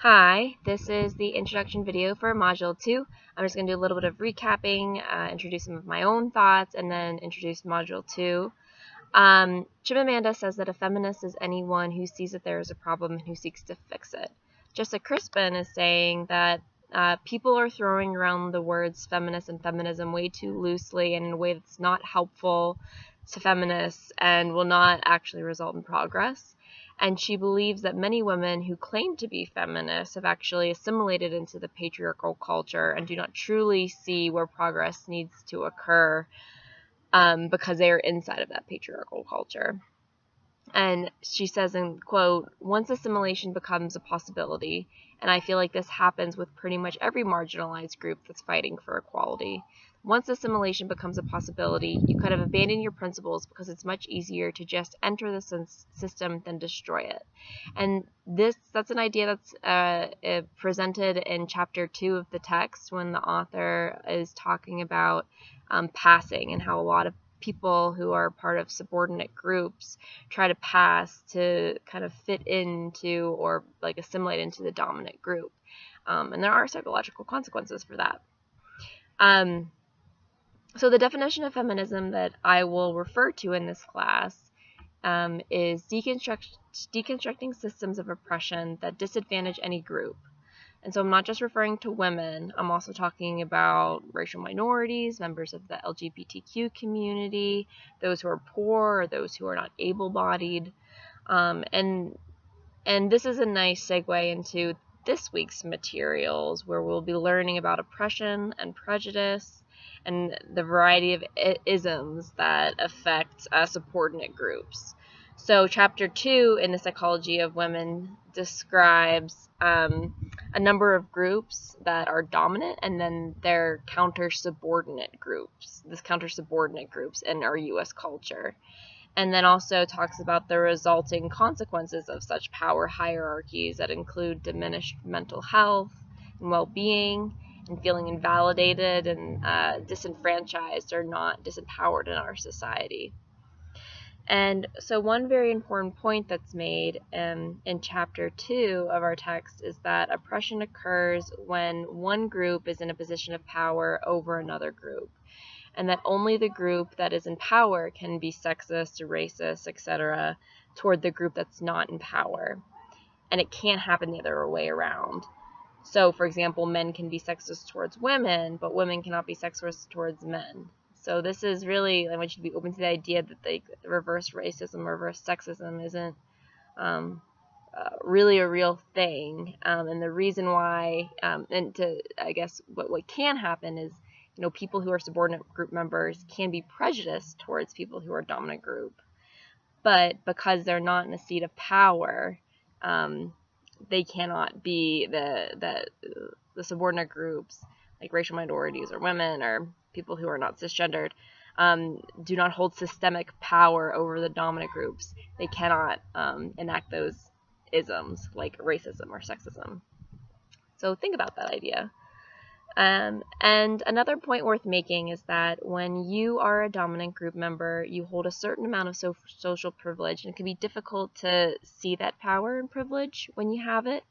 Hi, this is the introduction video for Module 2. I'm just going to do a little bit of recapping, introduce some of my own thoughts, and then introduce Module 2. Chimamanda says that a feminist is anyone who sees that there is a problem and who seeks to fix it. Jessica Crispin is saying that people are throwing around the words feminist and feminism way too loosely and in a way that's not helpful to feminists and will not actually result in progress. And she believes that many women who claim to be feminists have actually assimilated into the patriarchal culture and do not truly see where progress needs to occur because they are inside of that patriarchal culture. And she says, in quote, "Once assimilation becomes a possibility, and I feel like this happens with pretty much every marginalized group that's fighting for equality. Once assimilation becomes a possibility, you kind of abandon your principles because it's much easier to just enter the system than destroy it." And that's an idea that's presented in chapter 2 of the text when the author is talking about passing and how a lot of people who are part of subordinate groups try to pass to kind of fit into or like assimilate into the dominant group. And there are psychological consequences for that. So the definition of feminism that I will refer to in this class is deconstructing systems of oppression that disadvantage any group. And so I'm not just referring to women, I'm also talking about racial minorities, members of the LGBTQ community, those who are poor, or those who are not able-bodied. And this is a nice segue into this week's materials, where we'll be learning about oppression and prejudice and the variety of isms that affect subordinate groups. So chapter 2 in the Psychology of Women describes a number of groups that are dominant and then their counter-subordinate groups, in our U.S. culture. And then also talks about the resulting consequences of such power hierarchies that include diminished mental health and well-being and feeling invalidated and disenfranchised or not disempowered in our society. And so one very important point that's made in chapter 2 of our text is that oppression occurs when one group is in a position of power over another group, and that only the group that is in power can be sexist or racist, etc., toward the group that's not in power. And it can't happen the other way around. So, for example, men can be sexist towards women, but women cannot be sexist towards men. So this is really, I want you to be open to the idea that the reverse racism, reverse sexism isn't really a real thing. And the reason why, I guess what can happen is, people who are subordinate group members can be prejudiced towards people who are dominant group. But because they're not in a seat of power, they cannot be the subordinate groups, like racial minorities or women or people who are not cisgendered, do not hold systemic power over the dominant groups. They cannot enact those isms like racism or sexism. So think about that idea. And another point worth making is that when you are a dominant group member, you hold a certain amount of social privilege, and it can be difficult to see that power and privilege when you have it.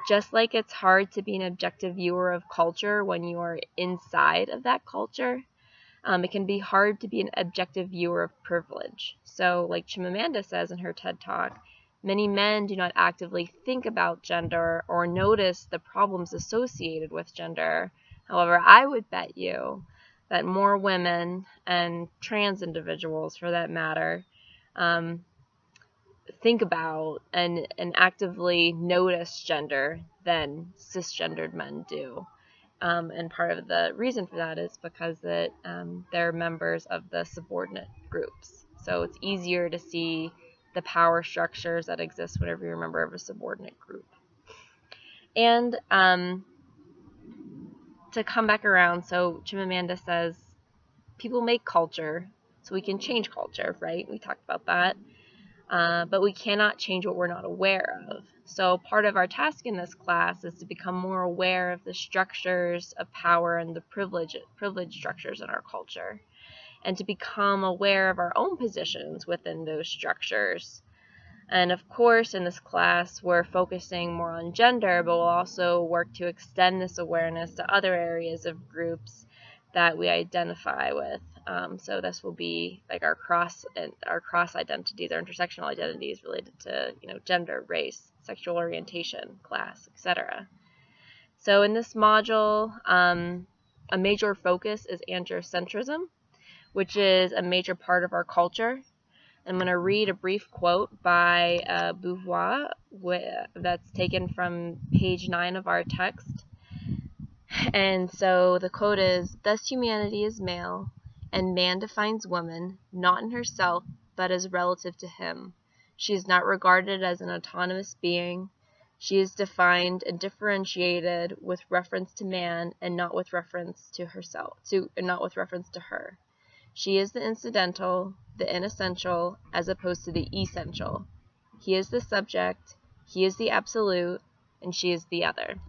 Just like it's hard to be an objective viewer of culture when you are inside of that culture, it can be hard to be an objective viewer of privilege. So like Chimamanda says in her TED Talk, many men do not actively think about gender or notice the problems associated with gender. However, I would bet you that more women and trans individuals, for that matter, think about and actively notice gender than cisgendered men do. And part of the reason for that is because they're members of the subordinate groups. So it's easier to see the power structures that exist whenever you're a member of a subordinate group. And to come back around, so Chimamanda says people make culture, so we can change culture, right? We talked about that. But we cannot change what we're not aware of. So part of our task in this class is to become more aware of the structures of power and the privilege structures in our culture, and to become aware of our own positions within those structures. And of course, in this class, we're focusing more on gender, but we'll also work to extend this awareness to other areas of groups that we identify with. So this will be like our cross identities, our intersectional identities related to gender, race, sexual orientation, class, etc. So in this module, a major focus is androcentrism, which is a major part of our culture. I'm going to read a brief quote by Beauvoir that's taken from page 9 of our text. And so the quote is, "Thus humanity is male, and man defines woman, not in herself, but as relative to him. She is not regarded as an autonomous being. She is defined and differentiated with reference to man and not with reference to herself, not with reference to her. She is the incidental, the inessential, as opposed to the essential. He is the subject, he is the absolute, and she is the other."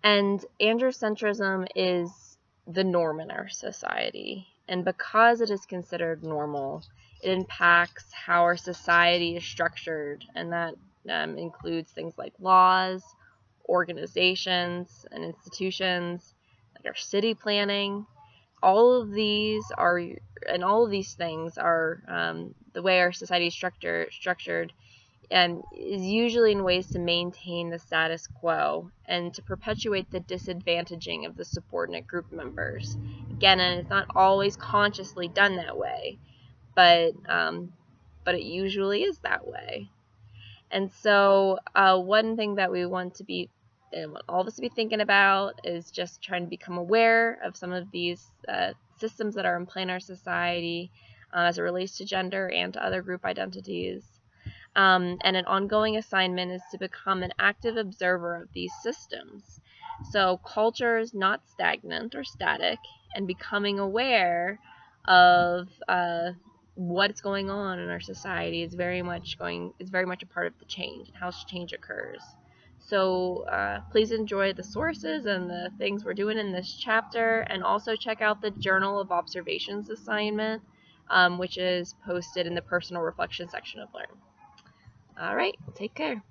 And androcentrism is the norm in our society. And because it is considered normal, it impacts how our society is structured. And that includes things like laws, organizations, and institutions, like our city planning. All of these things are the way our society is structured, and is usually in ways to maintain the status quo and to perpetuate the disadvantaging of the subordinate group members. Again, and it's not always consciously done that way, but it usually is that way. And so one thing that we want all of us to be thinking about is just trying to become aware of some of these systems that are in play in our society as it relates to gender and to other group identities. And an ongoing assignment is to become an active observer of these systems. So culture is not stagnant or static, and becoming aware of what's going on in our society is very much a part of the change and how change occurs. So please enjoy the sources and the things we're doing in this chapter, and also check out the Journal of Observations assignment, which is posted in the personal reflection section of Learn. All right, take care.